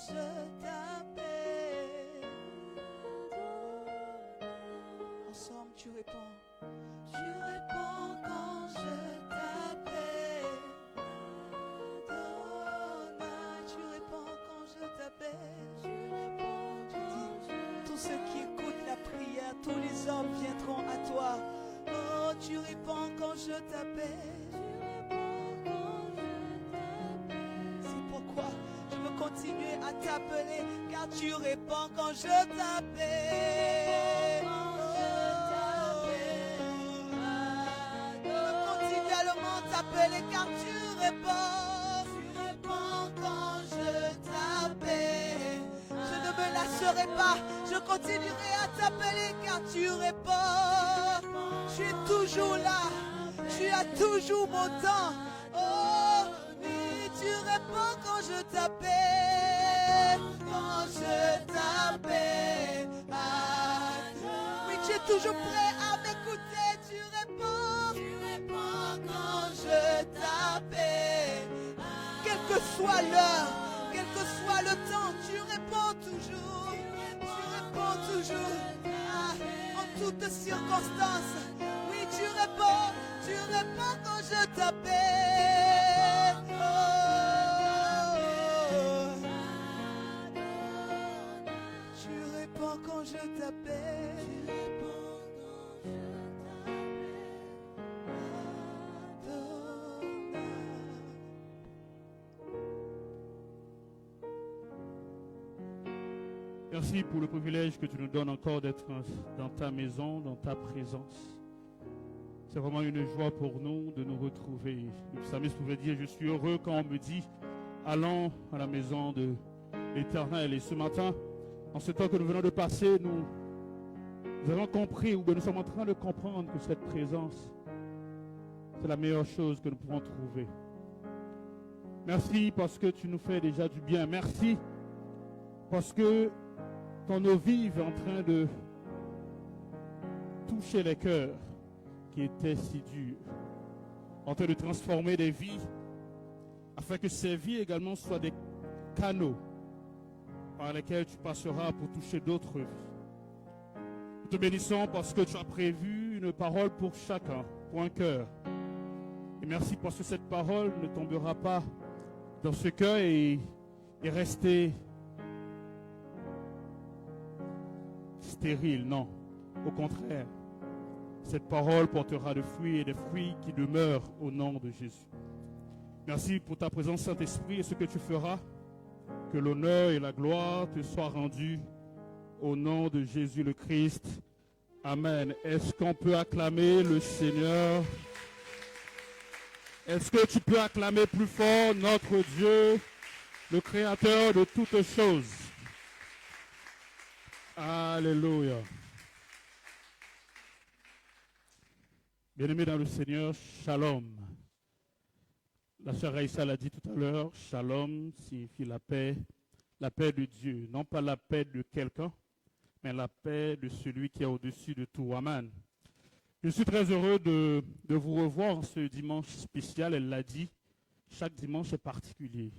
je t'appelle. Ensemble, tu réponds. Tu réponds quand je t'appelle. Adonai, tu réponds quand je t'appelle. Tu dis, tous ceux qui écoutent la prière, tous les hommes viendront à toi. Oh, tu réponds quand je t'appelle. C'est pourquoi je veux continuer à t'appeler, car tu réponds quand je t'appelle. T'appeler car tu réponds quand je t'appelle. Je ne me lasserai pas, je continuerai à t'appeler car tu réponds. Tu es toujours là, tu as toujours mon temps. Oh oui, tu réponds quand je t'appelle, Oui, tu es toujours prêt à m'écouter, tu réponds quand je t'appelle. Quelle que soit l'heure, quel que soit le temps, tu réponds toujours. En toutes circonstances. Oui, tu réponds quand je t'appelle. Tu réponds quand je t'appelle. Merci pour le privilège que tu nous donnes encore d'être dans ta maison, dans ta présence. C'est vraiment une joie pour nous de nous retrouver. Le psalmiste pouvait dire, je suis heureux quand on me dit, allons à la maison de l'Éternel. Et ce matin, en ce temps que nous venons de passer, nous avons compris, ou nous sommes en train de comprendre que cette présence, c'est la meilleure chose que nous pouvons trouver. Merci parce que tu nous fais déjà du bien. Merci parce que quand nos vies est en train de toucher les cœurs qui étaient si durs, en train de transformer des vies, afin que ces vies également soient des canaux par lesquels tu passeras pour toucher d'autres vies. Nous te bénissons parce que tu as prévu une parole pour chacun, pour un cœur. Et merci parce que cette parole ne tombera pas dans ce cœur et rester stérile, non. Au contraire, cette parole portera des fruits et des fruits qui demeurent au nom de Jésus. Merci pour ta présence, Saint-Esprit, et ce que tu feras. Que l'honneur et la gloire te soient rendus au nom de Jésus le Christ. Amen. Est-ce qu'on peut acclamer le Seigneur? Est-ce que tu peux acclamer plus fort notre Dieu, le Créateur de toutes choses? Alléluia. Bien-aimés dans le Seigneur, shalom. La sœur Raïssa l'a dit tout à l'heure, shalom signifie la paix de Dieu. Non pas la paix de quelqu'un, mais la paix de celui qui est au-dessus de tout. Amen. Je suis très heureux de vous revoir ce dimanche spécial. Elle l'a dit, chaque dimanche est particulier.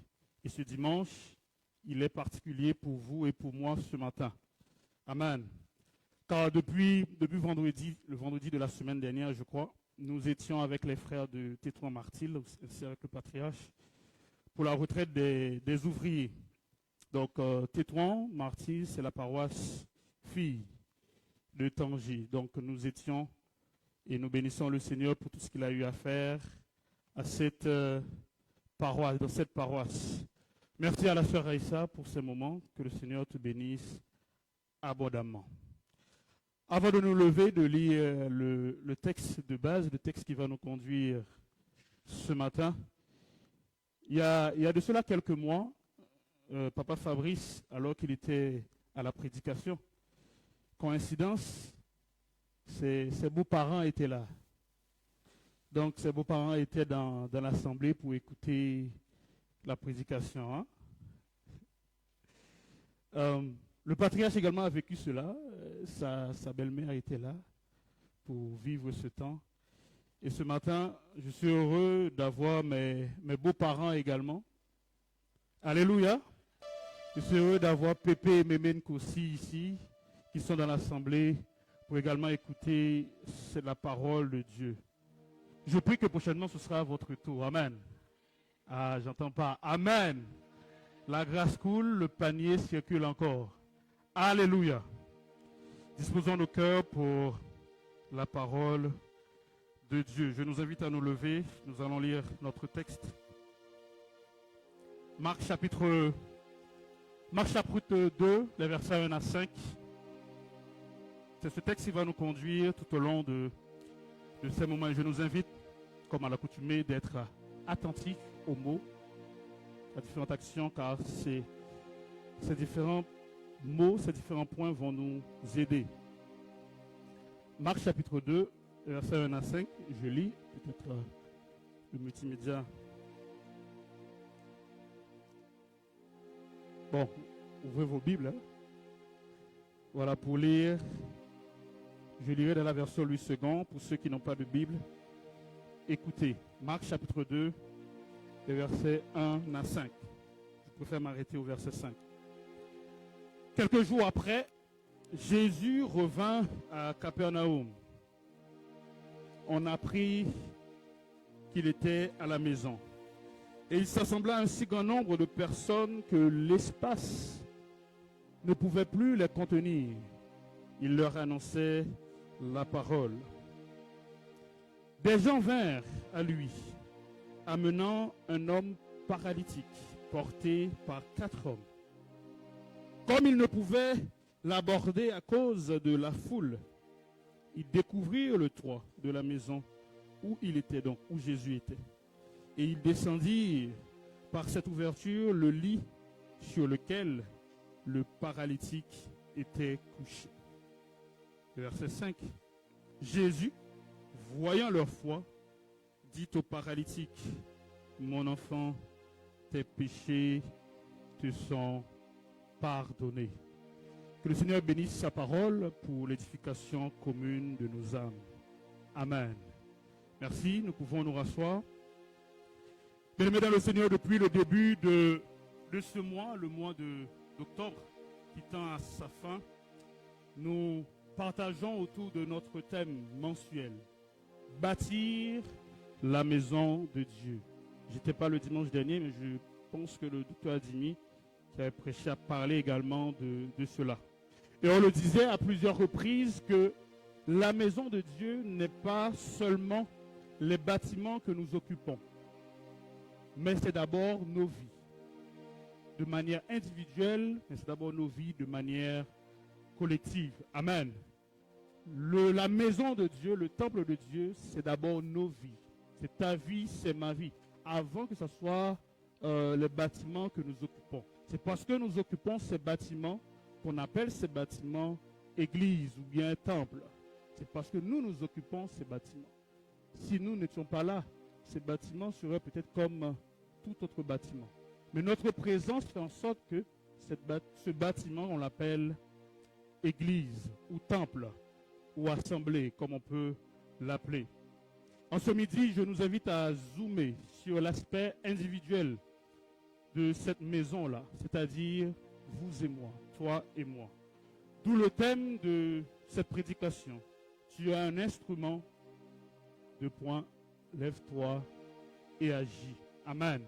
Et ce dimanche, il est particulier pour vous et pour moi ce matin. Amen. Car depuis vendredi, le vendredi de la semaine dernière, je crois, nous étions avec les frères de Tétouan-Martil, aussi avec le patriarche, pour la retraite des ouvriers. Donc, Tétouan-Martil, c'est la paroisse fille de Tangier. Donc, nous étions et nous bénissons le Seigneur pour tout ce qu'il a eu à faire à cette paroisse, dans cette paroisse. Merci à la sœur Raïssa pour ces moments. Que le Seigneur te bénisse abondamment. Avant de nous lever, de lire le texte de base, le texte qui va nous conduire ce matin, il y a de cela quelques mois, Papa Fabrice, alors qu'il était à la prédication, coïncidence, ses beaux-parents étaient là. Donc ses beaux-parents étaient dans l'assemblée pour écouter la prédication. Hein? Le patriarche également a vécu cela. Sa belle-mère était là pour vivre ce temps. Et ce matin, je suis heureux d'avoir mes beaux-parents également. Alléluia. Je suis heureux d'avoir Pépé et Mémène Kossi ici, qui sont dans l'assemblée, pour également écouter la parole de Dieu. Je prie que prochainement ce sera votre tour. Amen. Ah, j'entends pas. Amen. La grâce coule, le panier circule encore. Alléluia. Disposons nos cœurs pour la parole de Dieu. Je nous invite à nous lever. Nous allons lire notre texte. Marc chapitre 2, les versets 1 à 5. C'est ce texte qui va nous conduire tout au long de ces moments. Je nous invite, comme à l'accoutumée, d'être attentifs aux mots, à différentes actions, car ces différents mots, ces différents points vont nous aider. Marc chapitre 2, versets 1 à 5, je lis, peut-être le multimédia. Bon, ouvrez vos Bibles. Hein. Voilà, pour lire, je lirai dans la version Louis II, pour ceux qui n'ont pas de Bible. Écoutez, Marc chapitre 2, les versets 1 à 5. Je préfère m'arrêter au verset 5. Quelques jours après, Jésus revint à Capernaum. On apprit qu'il était à la maison. Et il s'assembla un si grand nombre de personnes que l'espace ne pouvait plus les contenir. Il leur annonçait la parole. Des gens vinrent à lui, amenant un homme paralytique, porté par 4 hommes. Comme ils ne pouvaient l'aborder à cause de la foule, ils découvrirent le toit de la maison où il était donc, où Jésus était. Et ils descendirent par cette ouverture le lit sur lequel le paralytique était couché. Verset 5. Jésus, voyant leur foi, dit au paralytique, « Mon enfant, tes péchés te sont pardonnés. » Que le Seigneur bénisse sa parole pour l'édification commune de nos âmes. Amen. Merci, nous pouvons nous rasseoir. Bien-aimés dans le Seigneur, depuis le début de ce mois, le mois d'octobre, qui tend à sa fin, nous partageons autour de notre thème mensuel, bâtir la maison de Dieu. Je n'étais pas le dimanche dernier, mais je pense que le docteur Adimi, qui avait prêché, a parlé également de cela. Et on le disait à plusieurs reprises que la maison de Dieu n'est pas seulement les bâtiments que nous occupons, mais c'est d'abord nos vies, de manière individuelle, mais c'est d'abord nos vies de manière collective. Amen. La maison de Dieu, le temple de Dieu, c'est d'abord nos vies. C'est ta vie, c'est ma vie. Avant que ce soit les bâtiments que nous occupons. C'est parce que nous occupons ces bâtiments qu'on appelle ces bâtiments église ou bien temple. C'est parce que nous occupons ces bâtiments. Si nous n'étions pas là, ces bâtiments seraient peut-être comme tout autre bâtiment. Mais notre présence fait en sorte que ce bâtiment, on l'appelle église ou temple ou assemblée, comme on peut l'appeler. En ce midi, je nous invite à zoomer sur l'aspect individuel de cette maison-là, c'est-à-dire vous et moi, toi et moi. D'où le thème de cette prédication. Tu as un instrument, lève-toi et agis. Amen.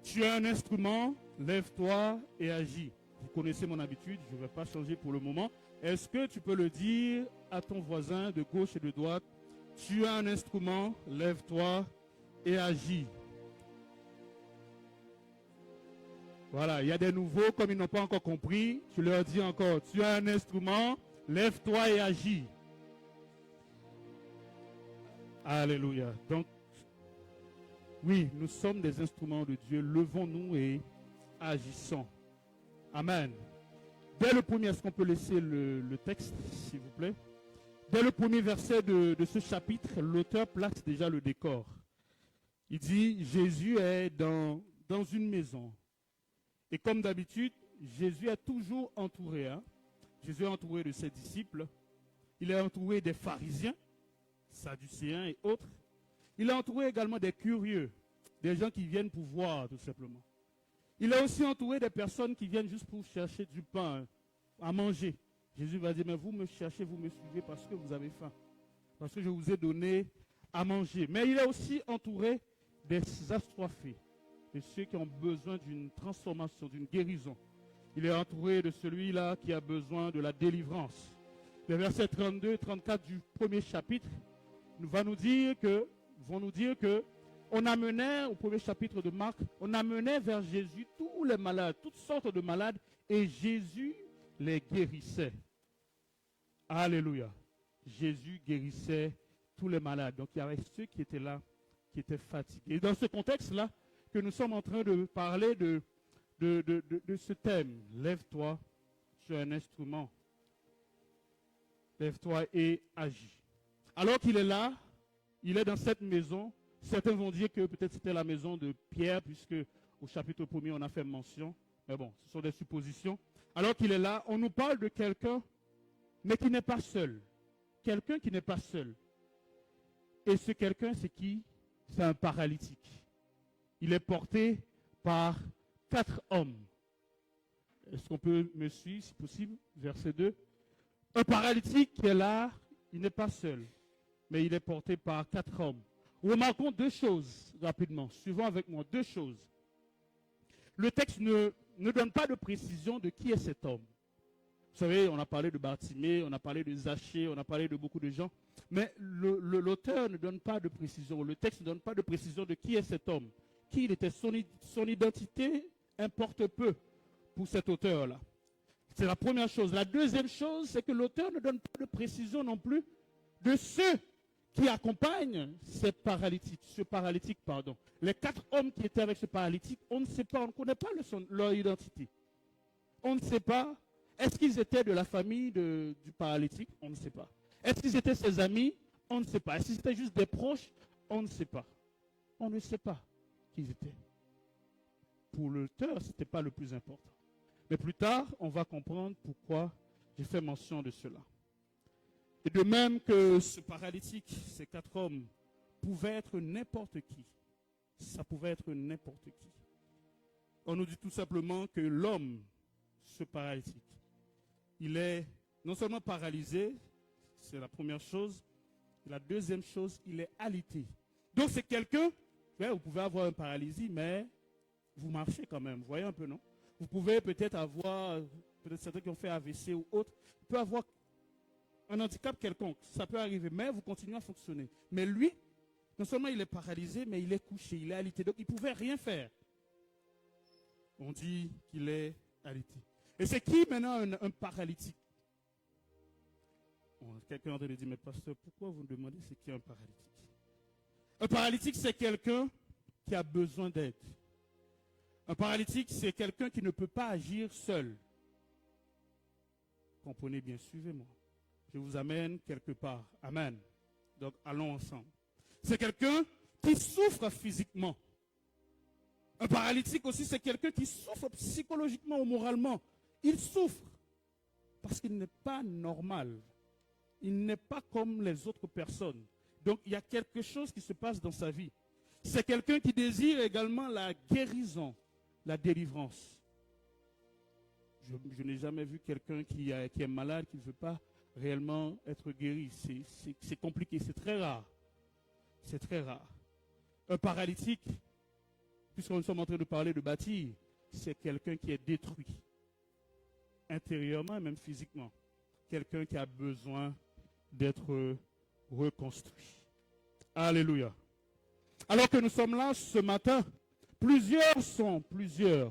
Tu as un instrument, lève-toi et agis. Vous connaissez mon habitude, je ne vais pas changer pour le moment. Est-ce que tu peux le dire à ton voisin de gauche et de droite? Tu as un instrument, lève-toi et agis. Voilà, il y a des nouveaux, comme ils n'ont pas encore compris, tu leur dis encore, tu as un instrument, lève-toi et agis. Alléluia. Donc, oui, nous sommes des instruments de Dieu. Levons-nous et agissons. Amen. Dès le premier, est-ce qu'on peut laisser le texte, s'il vous plaît? Dès le premier verset de ce chapitre, l'auteur place déjà le décor. Il dit, Jésus est dans une maison. Et comme d'habitude, Jésus est toujours entouré. Jésus est entouré de ses disciples. Il est entouré des pharisiens, sadducéens et autres. Il est entouré également des curieux, des gens qui viennent pour voir tout simplement. Il est aussi entouré des personnes qui viennent juste pour chercher du pain à manger. Jésus va dire, mais vous me cherchez, vous me suivez parce que vous avez faim. Parce que je vous ai donné à manger. Mais il est aussi entouré des assoiffés, de ceux qui ont besoin d'une transformation, d'une guérison. Il est entouré de celui-là qui a besoin de la délivrance. Les versets 32 et 34 du premier chapitre vont nous dire que on amenait, au premier chapitre de Marc, on amenait vers Jésus tous les malades, toutes sortes de malades, et Jésus les guérissait. Alléluia. Jésus guérissait tous les malades. Donc il y avait ceux qui étaient là, qui étaient fatigués. Et dans ce contexte-là, que nous sommes en train de parler de ce thème, lève-toi, tu es un instrument. Lève-toi et agis. Alors qu'il est là, il est dans cette maison. Certains vont dire que peut-être c'était la maison de Pierre, puisque au chapitre 1er, on a fait mention. Mais bon, ce sont des suppositions. Alors qu'il est là, on nous parle de quelqu'un, mais qui n'est pas seul. Quelqu'un qui n'est pas seul. Et ce quelqu'un, c'est qui? C'est un paralytique. Il est porté par 4 hommes. Est-ce qu'on peut me suivre, si possible? Verset 2. Un paralytique qui est là, il n'est pas seul, mais il est porté par 4 hommes. Remarquons 2 choses rapidement. Suivons avec moi 2 choses. Le texte ne donne pas de précision de qui est cet homme. Vous savez, on a parlé de Bartimée, on a parlé de Zachée, on a parlé de beaucoup de gens. Mais l'auteur ne donne pas de précision. Le texte ne donne pas de précision de qui est cet homme. Qui il était. Son identité importe peu pour cet auteur-là. C'est la première chose. La deuxième chose, c'est que l'auteur ne donne pas de précision non plus de ceux qui accompagnent ce paralytique. Les 4 hommes qui étaient avec ce paralytique, on ne sait pas, on ne connaît pas leur identité. On ne sait pas. Est-ce qu'ils étaient de la famille du paralytique? On ne sait pas. Est-ce qu'ils étaient ses amis? On ne sait pas. Est-ce qu'ils étaient juste des proches? On ne sait pas. On ne sait pas qui ils étaient. Pour l'auteur, ce n'était pas le plus important. Mais plus tard, on va comprendre pourquoi j'ai fait mention de cela. Et de même que ce paralytique, ces 4 hommes, pouvaient être n'importe qui. Ça pouvait être n'importe qui. On nous dit tout simplement que l'homme, ce paralytique, il est non seulement paralysé, c'est la première chose, et la deuxième chose, il est alité. Donc c'est quelqu'un, vous pouvez avoir une paralysie, mais vous marchez quand même, vous voyez un peu, non? Vous pouvez peut-être avoir, peut-être certains qui ont fait AVC ou autre, vous pouvez avoir un handicap quelconque, ça peut arriver, mais vous continuez à fonctionner. Mais lui, non seulement il est paralysé, mais il est couché, il est alité, donc il ne pouvait rien faire. On dit qu'il est alité. Et c'est qui maintenant un paralytique? Quelqu'un est en train de dire, mais pasteur, pourquoi vous me demandez c'est qui un paralytique? Un paralytique, c'est quelqu'un qui a besoin d'aide. Un paralytique, c'est quelqu'un qui ne peut pas agir seul. Comprenez bien, suivez-moi. Je vous amène quelque part. Amen. Donc, allons ensemble. C'est quelqu'un qui souffre physiquement. Un paralytique aussi, c'est quelqu'un qui souffre psychologiquement ou moralement. Il souffre parce qu'il n'est pas normal. Il n'est pas comme les autres personnes. Donc, il y a quelque chose qui se passe dans sa vie. C'est quelqu'un qui désire également la guérison, la délivrance. Je n'ai jamais vu quelqu'un qui est malade, qui ne veut pas réellement être guéri. C'est compliqué, c'est très rare. C'est très rare. Un paralytique, puisque nous sommes en train de parler de bâtir, c'est quelqu'un qui est détruit. Intérieurement et même physiquement. Quelqu'un qui a besoin d'être reconstruit. Alléluia. Alors que nous sommes là ce matin, plusieurs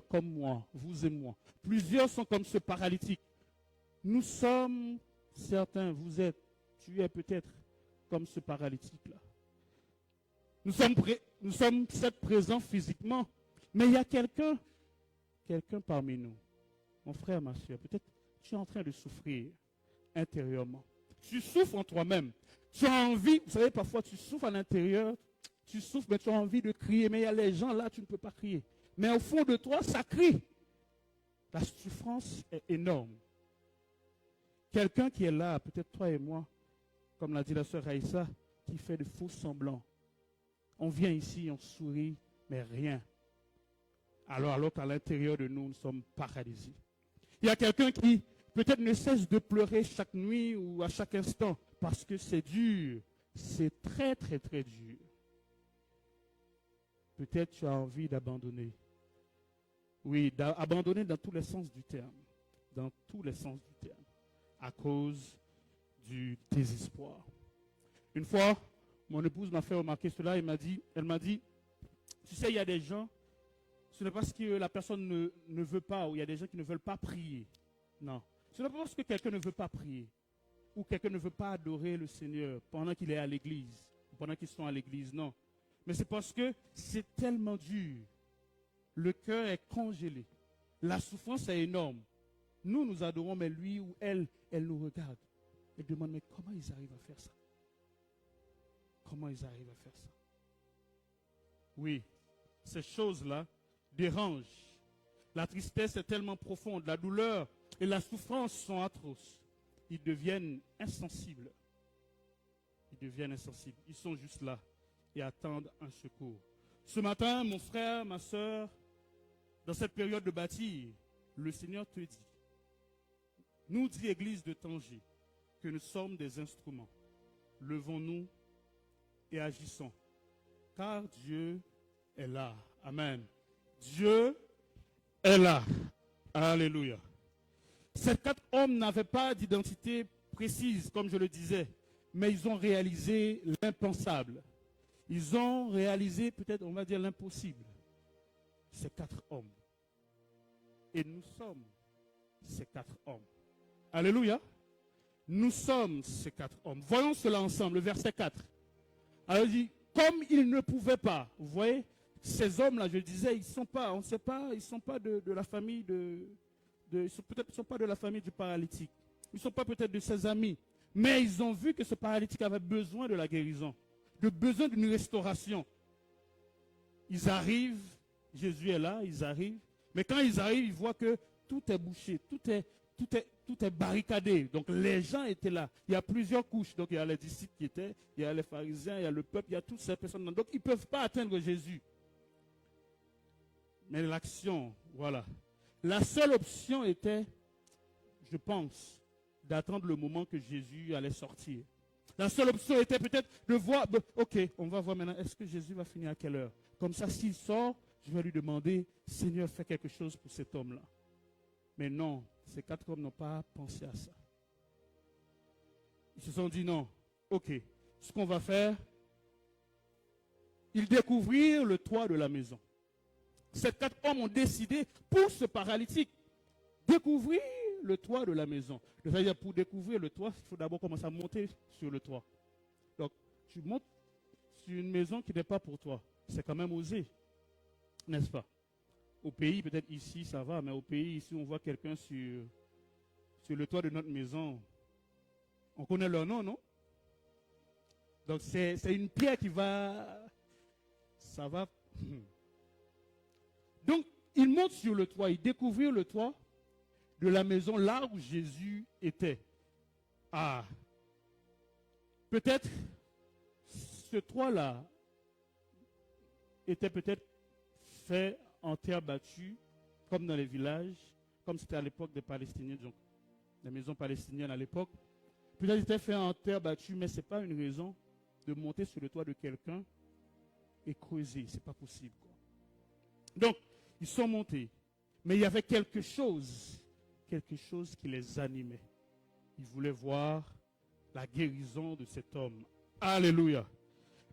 comme moi, vous et moi, plusieurs sont comme ce paralytique. Nous sommes certains, tu es peut-être comme ce paralytique-là. Nous sommes certes présents physiquement, mais il y a quelqu'un parmi nous, mon frère, ma soeur, peut-être tu es en train de souffrir intérieurement. Tu souffres en toi-même. Tu as envie, vous savez, parfois tu souffres à l'intérieur, tu souffres, mais tu as envie de crier, mais il y a les gens là, tu ne peux pas crier. Mais au fond de toi, ça crie. La souffrance est énorme. Quelqu'un qui est là, peut-être toi et moi, comme l'a dit la sœur Raïssa, qui fait de faux semblants. On vient ici, on sourit, mais rien. alors qu'à l'intérieur de nous, nous sommes paralysés. Il y a quelqu'un qui peut-être ne cesse de pleurer chaque nuit ou à chaque instant parce que c'est dur. C'est très, très, très dur. Peut-être tu as envie d'abandonner. Oui, d'abandonner dans tous les sens du terme. Dans tous les sens du terme. À cause du désespoir. Une fois, mon épouse m'a fait remarquer cela. Elle m'a dit, tu sais, il y a des gens, ce n'est pas parce que la personne ne veut pas, ou il y a des gens qui ne veulent pas prier. Non. Ce n'est pas parce que quelqu'un ne veut pas prier, ou quelqu'un ne veut pas adorer le Seigneur pendant qu'il est à l'église, ou pendant qu'ils sont à l'église, non. Mais c'est parce que c'est tellement dur. Le cœur est congelé. La souffrance est énorme. Nous adorons, mais lui ou elle nous regarde. Elle demande, mais comment ils arrivent à faire ça? Comment ils arrivent à faire ça? Oui, ces choses-là dérangent. La tristesse est tellement profonde, la douleur et la souffrance sont atroces. Ils deviennent insensibles. Ils sont juste là et attendent un secours. Ce matin, mon frère, ma soeur, dans cette période de bâtir, le Seigneur te dit, nous dit Église de Tanger, que nous sommes des instruments. Levons-nous et agissons. Car Dieu est là. Amen. Dieu est là. Alléluia. Ces 4 hommes n'avaient pas d'identité précise, comme je le disais, mais ils ont réalisé l'impensable. Ils ont réalisé, peut-être, on va dire, l'impossible. Ces 4 hommes. Et nous sommes ces 4 hommes. Alléluia. Nous sommes ces 4 hommes. Voyons cela ensemble, le verset 4. Alors il dit, comme ils ne pouvaient pas, vous voyez, ces hommes-là, je disais, ils ne sont pas, on ne sait pas, ils ne sont pas de la famille peut-être sont pas de la famille du paralytique. Ils ne sont pas peut-être de ses amis. Mais ils ont vu que ce paralytique avait besoin de la guérison, besoin d'une restauration. Ils arrivent, Jésus est là, ils arrivent. Mais quand ils arrivent, ils voient que tout est bouché, tout est barricadé. Donc les gens étaient là. Il y a plusieurs couches. Donc il y a les disciples qui étaient, il y a les pharisiens, il y a le peuple, il y a toutes ces personnes. Donc ils ne peuvent pas atteindre Jésus. Mais l'action, voilà. La seule option était, je pense, d'attendre le moment que Jésus allait sortir. La seule option était peut-être de voir, ok, on va voir maintenant, est-ce que Jésus va finir à quelle heure? Comme ça, s'il sort, je vais lui demander, Seigneur, fais quelque chose pour cet homme-là. Mais non, ces 4 hommes n'ont pas pensé à ça. Ils se sont dit non, ok, ce qu'on va faire, ils découvrirent le toit de la maison. Ces 4 hommes ont décidé, pour ce paralytique, découvrir le toit de la maison. C'est-à-dire, pour découvrir le toit, il faut d'abord commencer à monter sur le toit. Donc, tu montes sur une maison qui n'est pas pour toi. C'est quand même osé, n'est-ce pas? Au pays, peut-être ici, ça va, mais au pays, ici, on voit quelqu'un sur le toit de notre maison. On connaît leur nom, non? Donc, c'est une pierre qui va... Ça va... Donc, ils montent sur le toit, ils découvrirent le toit de la maison là où Jésus était. Ah, peut-être ce toit-là était peut-être fait en terre battue, comme dans les villages, comme c'était à l'époque des Palestiniens, donc les maisons palestiniennes à l'époque. Peut-être c'était fait en terre battue, mais ce n'est pas une raison de monter sur le toit de quelqu'un et creuser. Ce n'est pas possible, quoi. Donc, ils sont montés. Mais il y avait quelque chose qui les animait. Ils voulaient voir la guérison de cet homme. Alléluia.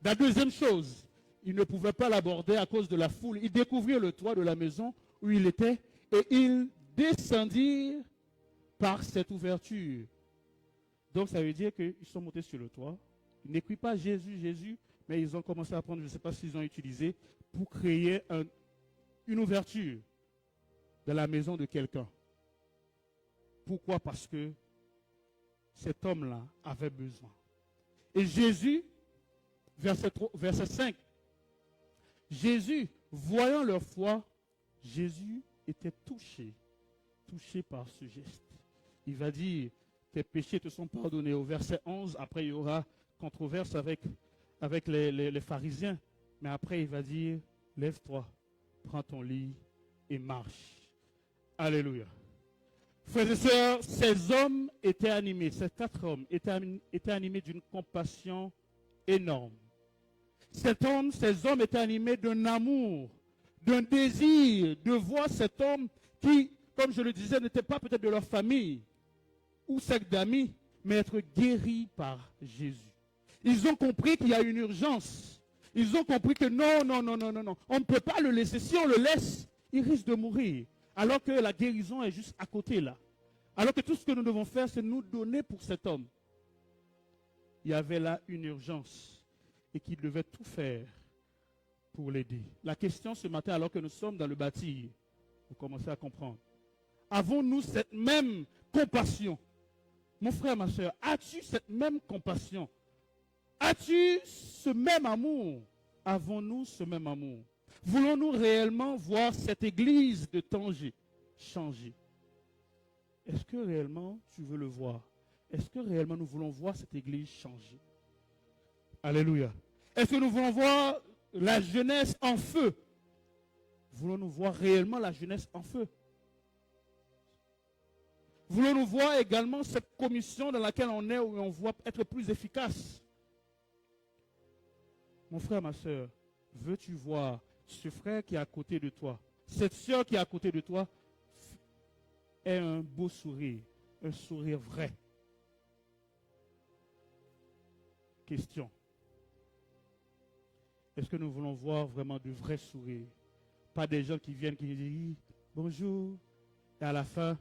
La deuxième chose, ils ne pouvaient pas l'aborder à cause de la foule. Ils découvrirent le toit de la maison où il était et ils descendirent par cette ouverture. Donc ça veut dire qu'ils sont montés sur le toit. Ils n'écrivent pas Jésus, Jésus, mais ils ont commencé à prendre, je ne sais pas s'ils ont utilisé, pour créer une ouverture de la maison de quelqu'un. Pourquoi? Parce que cet homme-là avait besoin. Et Jésus, verset 5, Jésus, voyant leur foi, Jésus était touché par ce geste. Il va dire, tes péchés te sont pardonnés. Au verset 11, après il y aura controverse avec les pharisiens. Mais après il va dire, lève-toi, prends ton lit et marche. Alléluia. Frères et sœurs, ces hommes étaient animés, ces 4 hommes étaient animés d'une compassion énorme. Ces hommes étaient animés d'un amour, d'un désir de voir cet homme qui, comme je le disais, n'était pas peut-être de leur famille ou secte d'amis, mais être guéri par Jésus. Ils ont compris qu'il y a une urgence. Ils ont compris que non, on ne peut pas le laisser. Si on le laisse, il risque de mourir. Alors que la guérison est juste à côté là. Alors que tout ce que nous devons faire, c'est nous donner pour cet homme. Il y avait là une urgence et qu'il devait tout faire pour l'aider. La question ce matin, alors que nous sommes dans le bâti, vous commencez à comprendre. Avons-nous cette même compassion? Mon frère, ma soeur, as-tu cette même compassion? As-tu ce même amour? Avons-nous ce même amour? Voulons-nous réellement voir cette église de Tanger changer? Est-ce que réellement tu veux le voir? Est-ce que réellement nous voulons voir cette église changer? Alléluia. Est-ce que nous voulons voir la jeunesse en feu? Voulons-nous voir réellement la jeunesse en feu? Voulons-nous voir également cette commission dans laquelle on est, où on voit être plus efficace? Mon frère, ma soeur, veux-tu voir ce frère qui est à côté de toi, cette soeur qui est à côté de toi, ait un beau sourire, un sourire vrai? Question. Est-ce que nous voulons voir vraiment de vrais sourires? Pas des gens qui viennent, qui disent bonjour, et à la fin,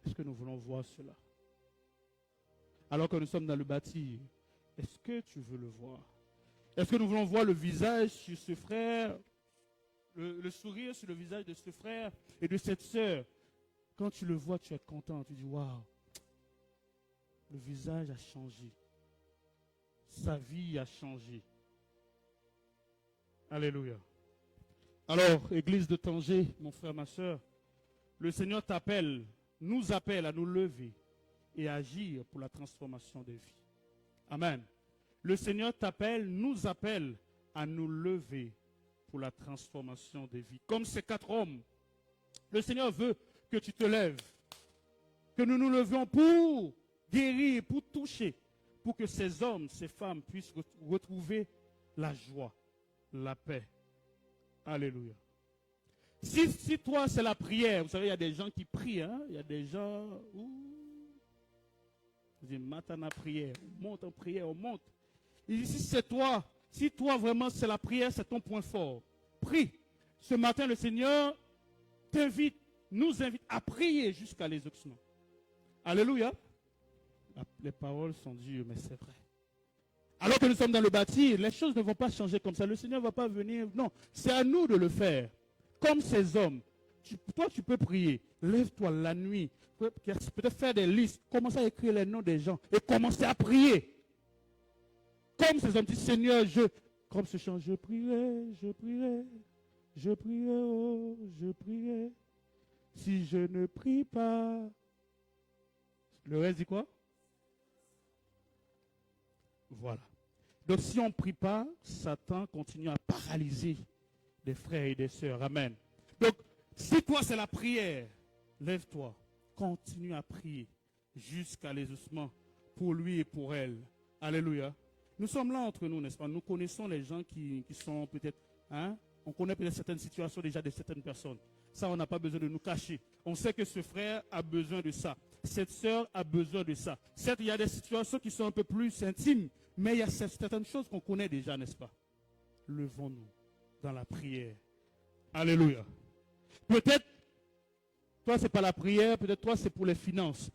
est-ce que nous voulons voir cela? Alors que nous sommes dans le bâti, est-ce que tu veux le voir? Est-ce que nous voulons voir le visage sur ce frère, le sourire sur le visage de ce frère et de cette sœur? Quand tu le vois, tu es content, tu dis waouh, le visage a changé, sa vie a changé. Alléluia. Alors, Église de Tanger, mon frère, ma soeur, le Seigneur t'appelle, nous appelle à nous lever et agir pour la transformation des vies. Amen. Le Seigneur t'appelle, nous appelle à nous lever pour la transformation des vies. Comme ces 4 hommes, le Seigneur veut que tu te lèves, que nous nous levions pour guérir, pour toucher, pour que ces hommes, ces femmes puissent retrouver la joie, la paix. Alléluia. Si toi c'est la prière, vous savez, il y a des gens qui prient, hein? Il y a des gens vous dites, matana prière, on monte en prière, on monte. Il dit, si toi vraiment c'est la prière, c'est ton point fort, prie. Ce matin, le Seigneur nous invite à prier jusqu'à l'exaucement. Alléluia. Les paroles sont dures, mais c'est vrai. Alors que nous sommes dans le bâti, les choses ne vont pas changer comme ça. Le Seigneur ne va pas venir. Non, c'est à nous de le faire. Comme ces hommes. Toi, tu peux prier. Lève-toi la nuit. Peut-être faire des listes. Commencer à écrire les noms des gens. Et commencer à prier. Comme ces hommes disent, Seigneur, comme ce chant, je prierai, je prierai, je prierai, oh, je prierai. Si je ne prie pas. Le reste dit quoi? Voilà. Donc si on ne prie pas, Satan continue à paralyser des frères et des sœurs. Amen. Donc, si toi c'est la prière, lève-toi, continue à prier jusqu'à l'exaucement pour lui et pour elle. Alléluia. Nous sommes là entre nous, n'est-ce pas? Nous connaissons les gens qui sont peut-être, on connaît peut-être certaines situations déjà de certaines personnes. Ça, on n'a pas besoin de nous cacher. On sait que ce frère a besoin de ça. Cette sœur a besoin de ça. Certes, il y a des situations qui sont un peu plus intimes, mais il y a certaines choses qu'on connaît déjà, n'est-ce pas? Levons-nous dans la prière. Alléluia. Peut-être, toi, ce n'est pas la prière, peut-être toi, c'est pour les finances.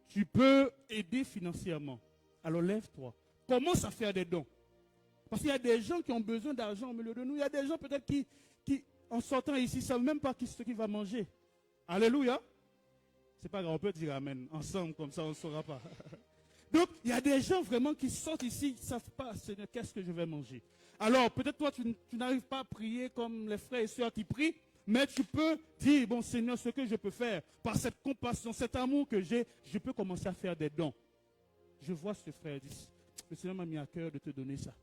Tu peux aider financièrement. Alors lève-toi. Commence à faire des dons. Parce qu'il y a des gens qui ont besoin d'argent au milieu de nous. Il y a des gens peut-être qui en sortant ici, ne savent même pas ce qu'il va manger. Alléluia. C'est pas grave, on peut dire amen. Ensemble, comme ça, on ne saura pas. Donc, il y a des gens vraiment qui sortent ici, qui ne savent pas, Seigneur, qu'est-ce que je vais manger. Alors, peut-être toi, tu n'arrives pas à prier comme les frères et sœurs qui prient, mais tu peux dire, bon Seigneur, ce que je peux faire, par cette compassion, cet amour que j'ai, je peux commencer à faire des dons. Je vois ce frère dire, le Seigneur m'a mis à cœur de te donner ça.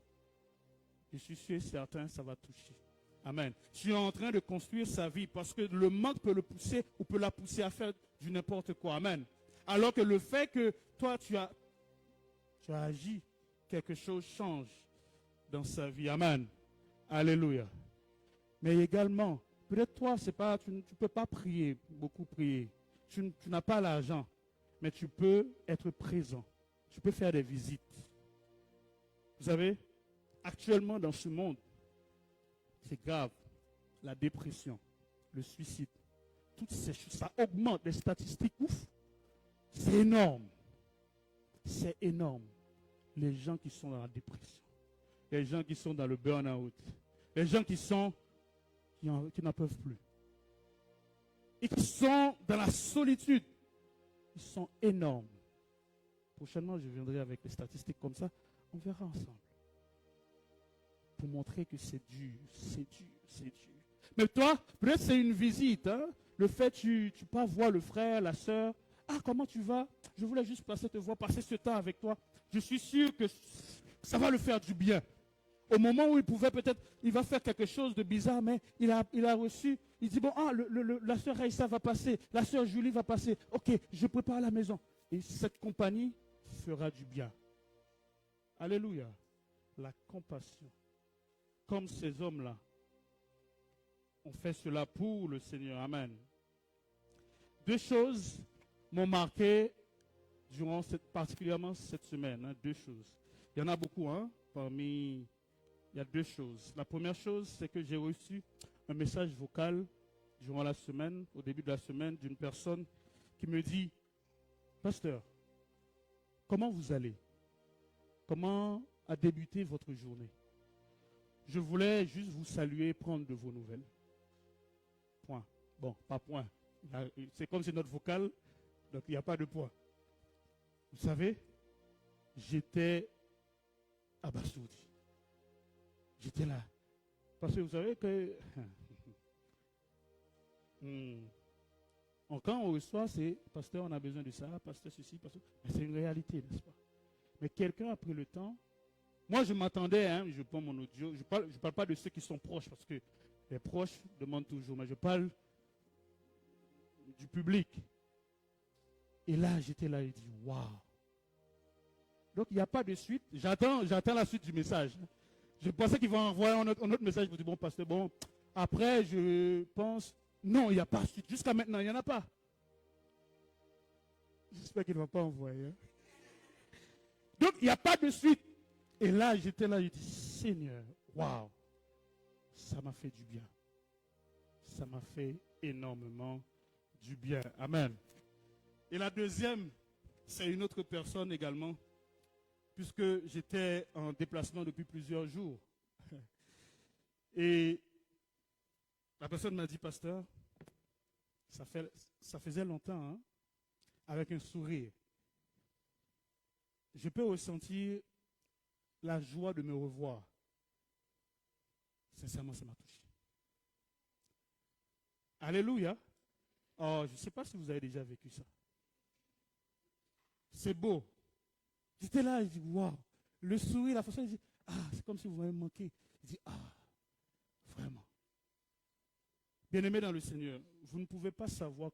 je suis sûr et certain, ça va toucher. Amen. Tu es en train de construire sa vie parce que le manque peut le pousser ou peut la pousser à faire du n'importe quoi. Amen. Alors que le fait que toi, tu as agi, quelque chose change dans sa vie. Amen. Alléluia. Mais également, peut-être toi, tu ne peux pas prier, beaucoup prier. Tu n'as pas l'argent, mais tu peux être présent. Tu peux faire des visites. Vous savez, actuellement dans ce monde, c'est grave. La dépression, le suicide, toutes ces choses, ça augmente les statistiques. Ouf, c'est énorme. C'est énorme. Les gens qui sont dans la dépression, les gens qui sont dans le burn-out, les gens qui n'en peuvent plus. Et qui sont dans la solitude. Ils sont énormes. Prochainement, je viendrai avec des statistiques comme ça. On verra ensemble. Pour montrer que c'est dur, c'est dur, c'est dur. Mais toi, peut-être c'est une visite. Hein? Le fait que tu peux voir le frère, la soeur. Ah, comment tu vas? Je voulais juste te voir, passer ce temps avec toi. Je suis sûr que ça va le faire du bien. Au moment où il va faire quelque chose de bizarre, mais il a reçu, il dit, bon, la soeur Raïssa va passer, la soeur Julie va passer. Ok, je prépare la maison. Et cette compagnie fera du bien. Alléluia. La compassion. Comme ces hommes-là ont fait cela pour le Seigneur. Amen. Deux choses m'ont marqué particulièrement cette semaine. Hein, deux choses. Il y en a beaucoup, hein, il y a deux choses. La première chose, c'est que j'ai reçu un message vocal durant la semaine, au début de la semaine, d'une personne qui me dit, Pasteur, comment vous allez? Comment a débuté votre journée? Je voulais juste vous saluer et prendre de vos nouvelles. Point. Bon, pas point. C'est comme c'est notre vocal, donc il n'y a pas de point. Vous savez, j'étais abasourdi. J'étais là. Parce que vous savez que quand on reçoit, c'est pasteur, on a besoin de ça, pasteur ceci, pasteur. Mais c'est une réalité, n'est-ce pas? Mais quelqu'un a pris le temps. Moi, je m'attendais, hein, je prends mon audio. Je parle pas de ceux qui sont proches, parce que les proches demandent toujours. Mais je parle du public. Et là, j'étais là et dit, waouh. Donc, il n'y a pas de suite. J'attends la suite du message. Je pensais qu'il va envoyer un autre message pour dire, bon, pasteur, bon, après, je pense, non, il n'y a pas de suite. Jusqu'à maintenant, il n'y en a pas. J'espère qu'il ne va pas envoyer. Hein. Donc, il n'y a pas de suite. Et là, j'étais là, j'ai dit, Seigneur, waouh, ça m'a fait du bien. Ça m'a fait énormément du bien. Amen. Et la deuxième, c'est une autre personne également, puisque j'étais en déplacement depuis plusieurs jours. Et la personne m'a dit, pasteur, ça faisait longtemps, hein, avec un sourire. Je peux ressentir la joie de me revoir. Sincèrement, ça m'a touché. Alléluia. Oh, je ne sais pas si vous avez déjà vécu ça. C'est beau. J'étais là, je dis, waouh. Le sourire, la façon, je dis, ah, c'est comme si vous m'avez manqué. Je dis, ah, vraiment. Bien-aimés dans le Seigneur, vous ne pouvez pas savoir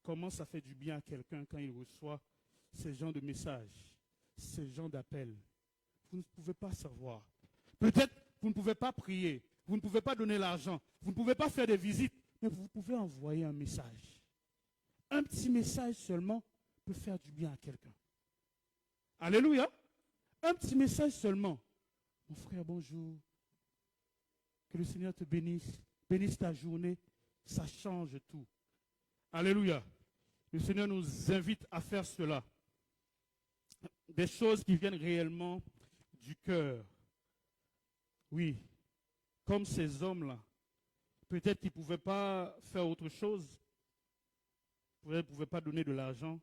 comment ça fait du bien à quelqu'un quand il reçoit ces genres de messages, ces genres d'appels. Vous ne pouvez pas savoir. Peut-être vous ne pouvez pas prier, vous ne pouvez pas donner l'argent, vous ne pouvez pas faire des visites, mais vous pouvez envoyer un message. Un petit message seulement peut faire du bien à quelqu'un. Alléluia. Un petit message seulement. Mon frère, bonjour. Que le Seigneur te bénisse. Bénisse ta journée. Ça change tout. Alléluia. Le Seigneur nous invite à faire cela. Des choses qui viennent réellement du cœur. Oui. Comme ces hommes-là. Peut-être qu'ils ne pouvaient pas faire autre chose. Ils ne pouvaient pas donner de l'argent.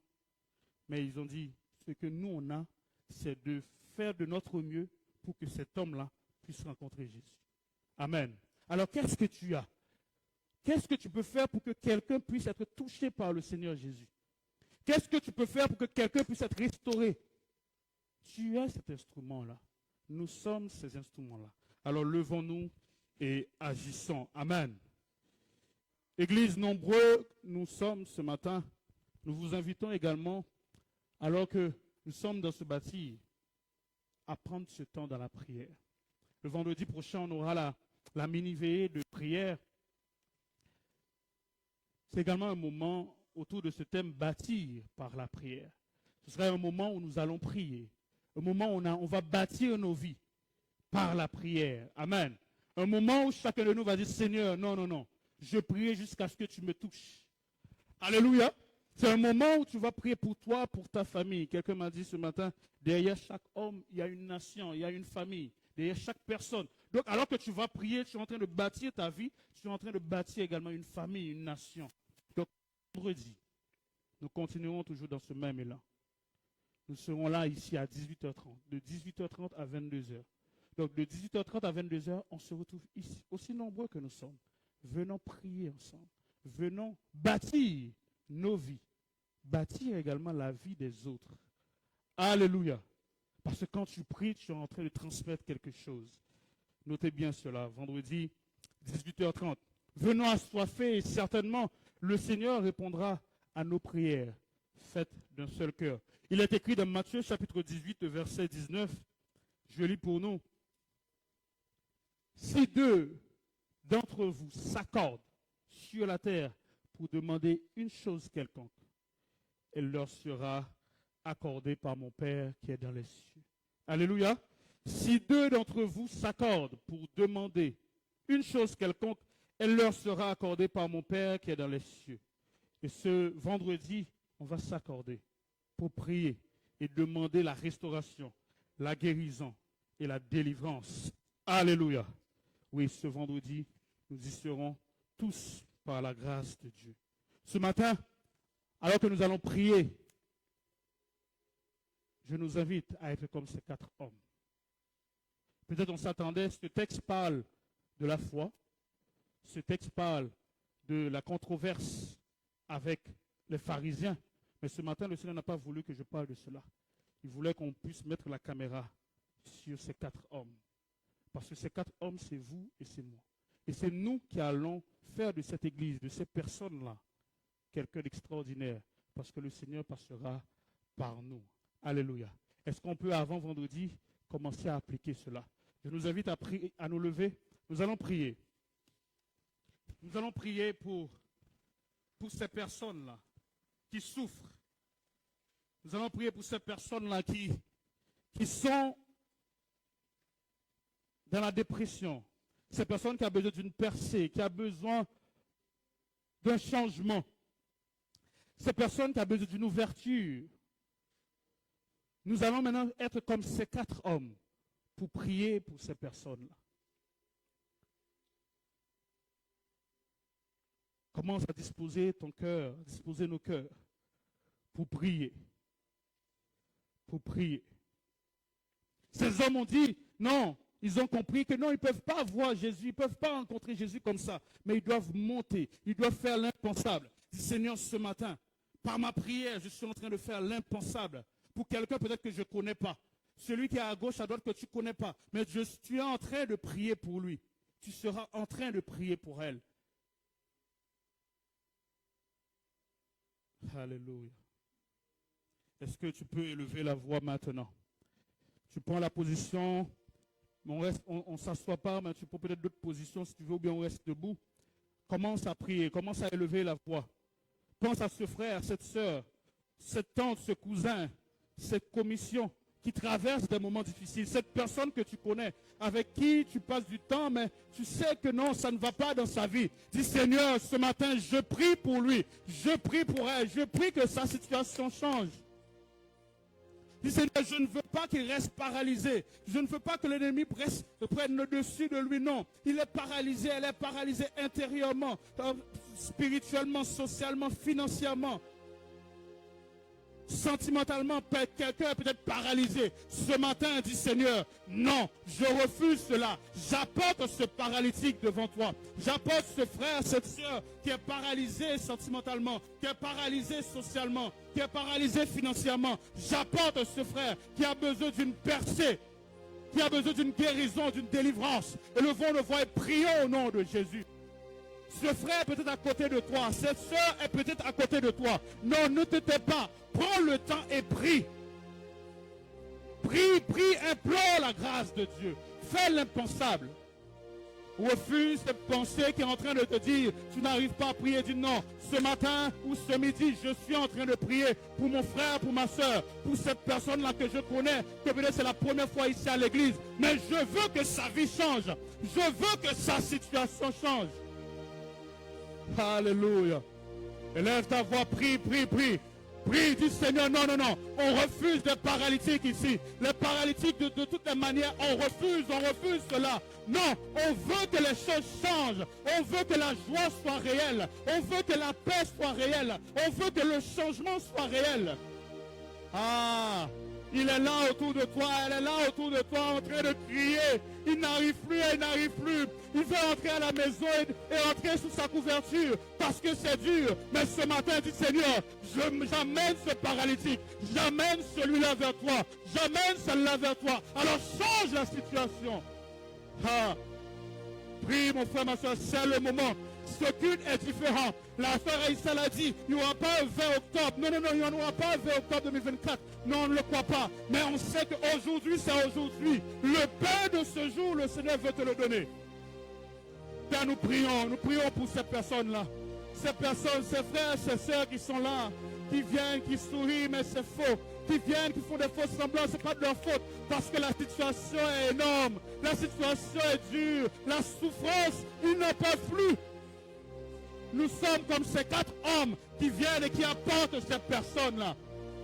Mais ils ont dit, ce que nous on a, c'est de faire de notre mieux pour que cet homme-là puisse rencontrer Jésus. Amen. Alors qu'est-ce que tu as? Qu'est-ce que tu peux faire pour que quelqu'un puisse être touché par le Seigneur Jésus? Qu'est-ce que tu peux faire pour que quelqu'un puisse être restauré? Tu as cet instrument-là. Nous sommes ces instruments-là. Alors levons-nous et agissons. Amen. Église, nombreux nous sommes ce matin. Nous vous invitons également, alors que nous sommes dans ce bâti, à prendre ce temps dans la prière. Le vendredi prochain, on aura la mini-veillée de prière. C'est également un moment autour de ce thème bâtir par la prière. Ce sera un moment où nous allons prier. Un moment où on va bâtir nos vies par la prière. Amen. Un moment où chacun de nous va dire, Seigneur, non, non, non. Je prie jusqu'à ce que tu me touches. Alléluia. C'est un moment où tu vas prier pour toi, pour ta famille. Quelqu'un m'a dit ce matin, derrière chaque homme, il y a une nation, il y a une famille. Derrière chaque personne. Donc, alors que tu vas prier, tu es en train de bâtir ta vie, tu es en train de bâtir également une famille, une nation. Donc, vendredi, nous continuerons toujours dans ce même élan. Nous serons là ici à 18h30, de 18h30 à 22h. Donc, de 18h30 à 22h, on se retrouve ici, aussi nombreux que nous sommes. Venons prier ensemble. Venons bâtir nos vies. Bâtir également la vie des autres. Alléluia. Parce que quand tu pries, tu es en train de transmettre quelque chose. Notez bien cela. Vendredi, 18h30. Venons assoiffés et certainement, le Seigneur répondra à nos prières faites d'un seul cœur. Il est écrit dans Matthieu chapitre 18, verset 19. Je lis pour nous. Si deux d'entre vous s'accordent sur la terre pour demander une chose quelconque, elle leur sera accordée par mon Père qui est dans les cieux. Alléluia. Si deux d'entre vous s'accordent pour demander une chose quelconque, elle leur sera accordée par mon Père qui est dans les cieux. Et ce vendredi, on va s'accorder pour prier et demander la restauration, la guérison et la délivrance. Alléluia. Oui, ce vendredi, nous y serons tous par la grâce de Dieu. Ce matin, alors que nous allons prier, je nous invite à être comme ces 4 hommes. Peut-être on s'attendait, ce texte parle de la foi, ce texte parle de la controverse avec les pharisiens, mais ce matin, le Seigneur n'a pas voulu que je parle de cela. Il voulait qu'on puisse mettre la caméra sur ces 4 hommes. Parce que ces 4 hommes, c'est vous et c'est moi. Et c'est nous qui allons faire de cette église, de ces personnes-là, quelqu'un d'extraordinaire. Parce que le Seigneur passera par nous. Alléluia. Est-ce qu'on peut, avant vendredi, commencer à appliquer cela? Je nous invite à prier, à nous lever. Nous allons prier. Nous allons prier pour ces personnes-là qui souffrent. Nous allons prier pour ces personnes-là qui sont dans la dépression. Ces personnes qui ont besoin d'une percée, qui ont besoin d'un changement. Ces personnes qui ont besoin d'une ouverture. Nous allons maintenant être comme ces 4 hommes pour prier pour ces personnes-là. Commence à disposer ton cœur, à disposer nos cœurs pour prier. Pour prier. Ces hommes ont dit, non, ils ont compris que non, ils ne peuvent pas voir Jésus, ils ne peuvent pas rencontrer Jésus comme ça, mais ils doivent monter, ils doivent faire l'impensable. Dis Seigneur, ce matin, par ma prière, je suis en train de faire l'impensable. Pour quelqu'un peut-être que je ne connais pas. Celui qui est à gauche, à droite, que tu ne connais pas. Mais tu es en train de prier pour lui. Tu seras en train de prier pour elle. Alléluia. Est-ce que tu peux élever la voix maintenant? Tu prends la position, on ne s'assoit pas, mais tu prends peut-être d'autres positions si tu veux, ou bien on reste debout. Commence à prier, commence à élever la voix. Pense à ce frère, cette soeur, cette tante, ce cousin, cette commission qui traverse des moments difficiles, cette personne que tu connais, avec qui tu passes du temps, mais tu sais que non, ça ne va pas dans sa vie. Dis Seigneur, ce matin, je prie pour lui, je prie pour elle, je prie que sa situation change. Dis Seigneur, je ne veux pas qu'il reste paralysé, je ne veux pas que l'ennemi prenne le dessus de lui, non. Il est paralysé, elle est paralysée intérieurement, spirituellement, socialement, financièrement. Sentimentalement, quelqu'un est peut-être paralysé. Ce matin, dit Seigneur, non, je refuse cela. J'apporte ce paralytique devant toi. J'apporte ce frère, cette soeur qui est paralysé sentimentalement, qui est paralysé socialement, qui est paralysé financièrement. J'apporte ce frère qui a besoin d'une percée. qui a besoin d'une guérison, d'une délivrance. Élevons nos voix et prions au nom de Jésus. Ce frère est peut-être à côté de toi. Cette soeur est peut-être à côté de toi. Non, ne te tais pas. Prends le temps et prie. Prie, prie, implore la grâce de Dieu. Fais l'impensable. Refuse cette pensée qui est en train de te dire, tu n'arrives pas à prier. Dis non, ce matin ou ce midi, je suis en train de prier pour mon frère, pour ma soeur, pour cette personne-là que je connais, que peut-être c'est la première fois ici à l'église. Mais je veux que sa vie change. Je veux que sa situation change. Alléluia. Élève ta voix, prie, prie, prie. Prie, dis Seigneur, non, non, non. On refuse les paralytiques ici. Les paralytiques de toutes les manières, on refuse cela. Non, on veut que les choses changent. On veut que la joie soit réelle. On veut que la paix soit réelle. On veut que le changement soit réel. Ah, il est là autour de toi, elle est là autour de toi en train de crier. Il n'arrive plus, elle n'arrive plus. Il veut entrer à la maison et entrer sous sa couverture parce que c'est dur. Mais ce matin, dis Seigneur, j'amène ce paralytique. J'amène celui-là vers toi. J'amène celle-là vers toi. Alors change la situation. Ah, prie mon frère, ma soeur, c'est le moment. Ce culte est différent. La sœur Aïssa l'a dit, il n'y aura pas un 20 octobre. Non, non, non, il n'y en aura pas un 20 octobre 2024. Non, on ne le croit pas. Mais on sait qu'aujourd'hui, c'est aujourd'hui. Le pain de ce jour, le Seigneur veut te le donner. Père, nous prions pour ces personnes-là. Ces personnes, ces frères, ces sœurs qui sont là, qui viennent, qui sourient, mais c'est faux. Qui viennent, qui font des fausses semblances, ce n'est pas de leur faute. Parce que la situation est énorme. La situation est dure. La souffrance, ils n'en peuvent plus. Nous sommes comme ces 4 hommes qui viennent et qui apportent ces personnes-là.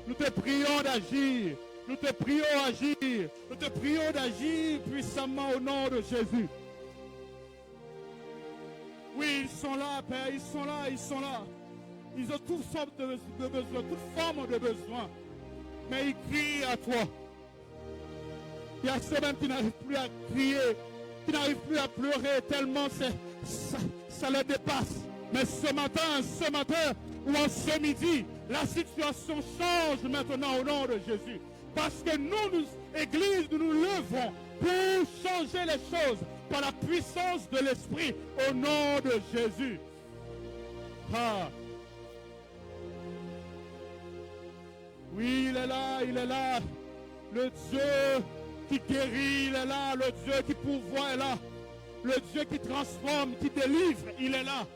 Nous te prions d'agir. Nous te prions d'agir. Nous te prions d'agir puissamment au nom de Jésus. Oui, ils sont là, Père. Ils sont là, ils sont là. Ils ont toutes sortes de besoins, toutes formes de besoins. Mais ils crient à toi. Il y a ceux-mêmes qui n'arrivent plus à crier, qui n'arrivent plus à pleurer tellement ça les dépasse. Mais ce matin ou en ce midi, la situation change maintenant au nom de Jésus. Parce que nous, Église, nous levons pour changer les choses par la puissance de l'Esprit au nom de Jésus. Ah. Oui, il est là, il est là. Le Dieu qui guérit, il est là. Le Dieu qui pourvoit est là. Le Dieu qui transforme, qui délivre, il est là.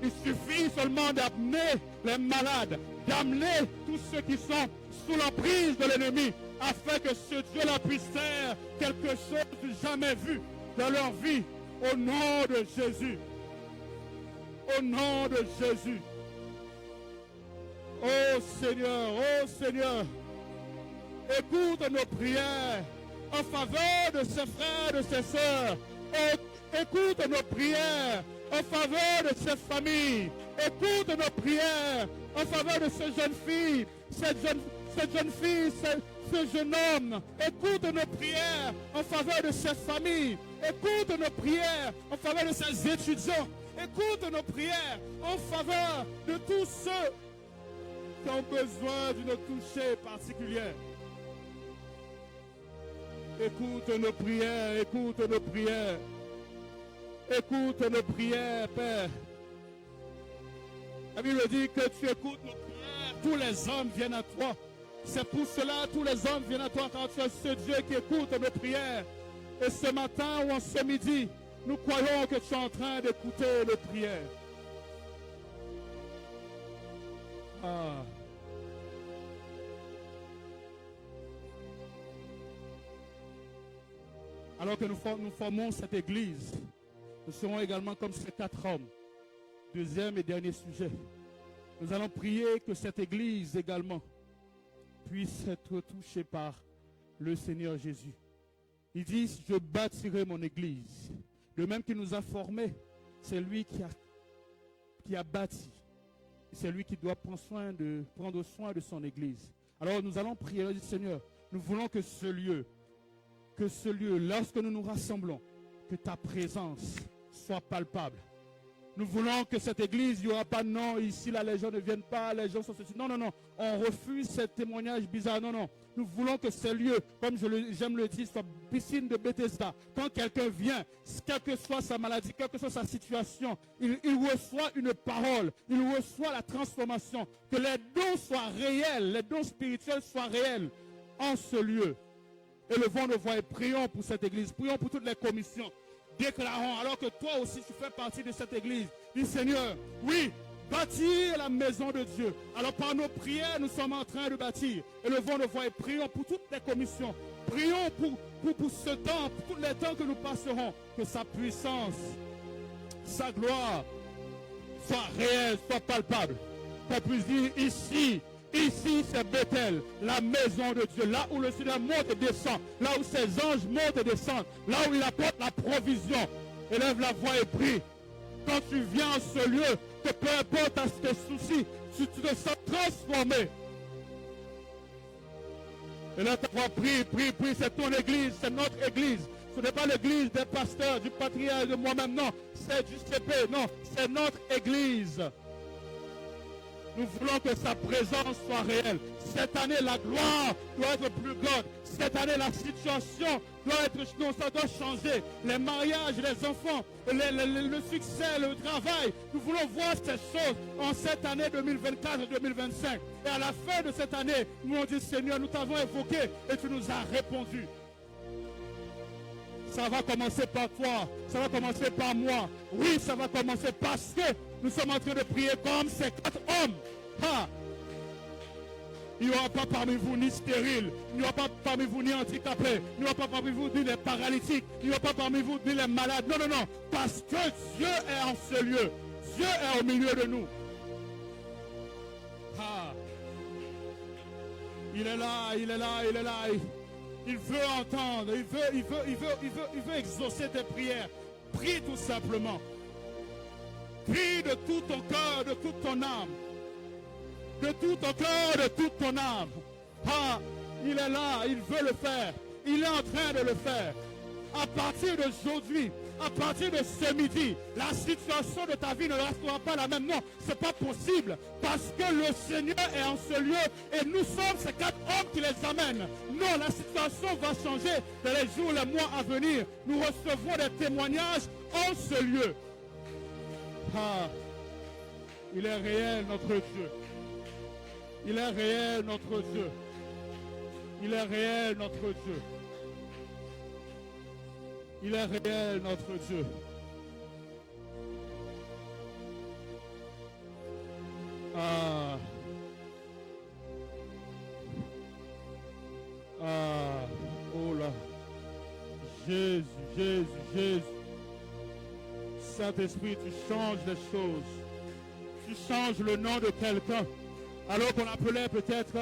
Il suffit seulement d'amener les malades, d'amener tous ceux qui sont sous l'emprise de l'ennemi, afin que ce Dieu-là puisse faire quelque chose de jamais vu dans leur vie, au nom de Jésus. Au nom de Jésus. Oh Seigneur, écoute nos prières en faveur de ces frères, de ces sœurs. Écoute nos prières en faveur de ces familles. Écoute nos prières en faveur de ces jeunes filles, ce jeune homme. Écoute nos prières en faveur de ces familles. Écoute nos prières en faveur de ces étudiants. Écoute nos prières en faveur de tous ceux qui ont besoin d'une touchée particulière. Écoute nos prières, écoute nos prières. Écoute nos prières, Père. La Bible dit que tu écoutes nos prières. Tous les hommes viennent à toi. C'est pour cela que tous les hommes viennent à toi, car tu es ce Dieu qui écoute nos prières. Et ce matin ou en ce midi, nous croyons que tu es en train d'écouter nos prières. Ah. Alors que nous formons cette église, nous serons également comme ces 4 hommes. Deuxième et dernier sujet. Nous allons prier que cette église également puisse être touchée par le Seigneur Jésus. Il dit, je bâtirai mon église. Le même qui nous a formés, c'est lui qui a bâti. C'est lui qui doit prendre soin de son église. Alors nous allons prier, Seigneur, nous voulons que ce lieu, lorsque nous nous rassemblons, que ta présence soit palpable. Nous voulons que cette église, il n'y aura pas non, ici là les gens ne viennent pas, les gens sont ceci. Non, non, non. On refuse ce témoignage bizarre. Non, non. Nous voulons que ce lieu, comme j'aime le dire, soit piscine de Bethesda. Quand quelqu'un vient, quelle que soit sa maladie, quelle que soit sa situation, il reçoit une parole, il reçoit la transformation. Que les dons soient réels, les dons spirituels soient réels en ce lieu. Élevons nos voix et prions pour cette église, prions pour toutes les commissions. Déclarons, alors que toi aussi tu fais partie de cette église, dis Seigneur, oui, bâtir la maison de Dieu. Alors par nos prières, nous sommes en train de bâtir. Élevons nos voix et prions pour toutes les commissions. Prions pour ce temps, pour tous les temps que nous passerons, que sa puissance, sa gloire soit réelle, soit palpable. Qu'on puisse dire ici, c'est Bethel, la maison de Dieu, là où le Seigneur monte et descend, là où ses anges montent et descendent, là où il apporte la provision. Élève la voix et prie. Quand tu viens en ce lieu, que peu importe tes soucis, tu te sens transformé. Et là, ta voix, prie, c'est ton église, c'est notre église. Ce n'est pas l'église des pasteurs, du patriarche, de moi-même, non. C'est du CP, non, c'est notre église. Nous voulons que sa présence soit réelle. Cette année, la gloire doit être plus grande. Cette année, la situation doit être, non, ça doit changer. Les mariages, les enfants, le succès, le travail. Nous voulons voir ces choses en cette année 2024 et 2025. Et à la fin de cette année, nous on dit, Seigneur, nous t'avons évoqué et tu nous as répondu. Ça va commencer par toi, ça va commencer par moi. Oui, ça va commencer parce que nous sommes en train de prier comme ces 4 hommes. Ha! Il n'y aura pas parmi vous ni stérile, il n'y aura pas parmi vous ni handicapés, il n'y aura pas parmi vous ni les paralytiques, il n'y aura pas parmi vous ni les malades. Non, non, non, parce que Dieu est en ce lieu. Dieu est au milieu de nous. Ha! Il est là, il est là, il est là. Il veut entendre, il veut exaucer tes prières. Prie tout simplement. Prie de tout ton cœur, de toute ton âme. De tout ton cœur, de toute ton âme. Ah, il est là, il veut le faire. Il est en train de le faire. À partir d'aujourd'hui, à partir de ce midi, la situation de ta vie ne restera pas la même. Non, ce n'est pas possible. Parce que le Seigneur est en ce lieu et nous sommes ces 4 hommes qui les amènent. Non, la situation va changer dans les jours, les mois à venir. Nous recevrons des témoignages en ce lieu. Ah, il est réel, notre Dieu. Il est réel, notre Dieu. Il est réel, notre Dieu. Il est réel, notre Dieu. Ah. Ah. Oh là. Jésus, Jésus, Jésus. Saint-Esprit, tu changes les choses. Tu changes le nom de quelqu'un. Alors qu'on appelait peut-être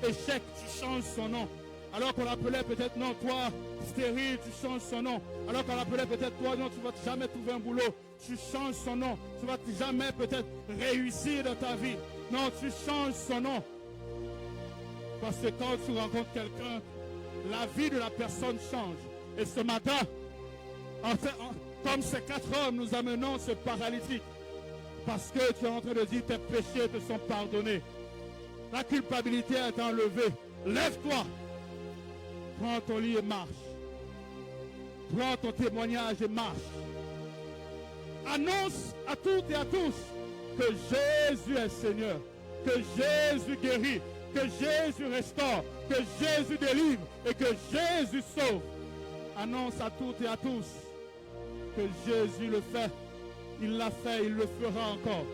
échec, tu changes son nom. Alors qu'on appelait peut-être non, toi, stérile, tu changes son nom. Alors qu'on appelait peut-être toi, non, tu ne vas jamais trouver un boulot. Tu changes son nom. Tu ne vas jamais peut-être réussir dans ta vie. Non, tu changes son nom. Parce que quand tu rencontres quelqu'un, la vie de la personne change. Et ce matin, comme ces 4 hommes, nous amenons ce paralytique. Parce que tu es en train de dire tes péchés te sont pardonnés. La culpabilité est enlevée. Lève-toi. Prends ton lit et marche. Prends ton témoignage et marche. Annonce à toutes et à tous que Jésus est Seigneur. Que Jésus guérit. Que Jésus restaure. Que Jésus délivre. Et que Jésus sauve. Annonce à toutes et à tous que Jésus le fait. Il l'a fait, il le fera encore.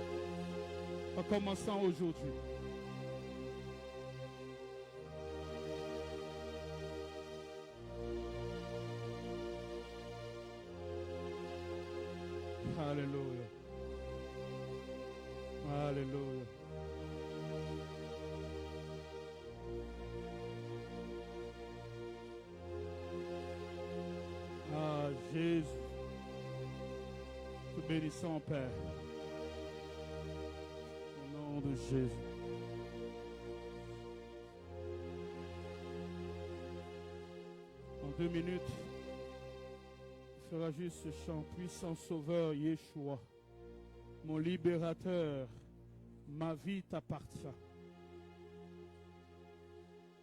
En commençant aujourd'hui. Alléluia. Alléluia. Ah, Jésus. Te bénissons, Père. Au nom de Jésus. En 2 minutes, il fera juste ce chant. Puissant Sauveur, Yeshua. mon libérateur, ma vie t'appartient.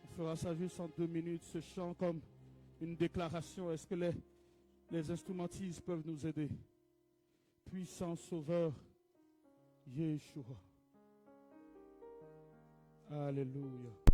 On fera ça juste en 2 minutes, ce chant comme une déclaration. Est-ce que les instrumentistes peuvent nous aider? Puissant Sauveur, Yeshua. Alléluia.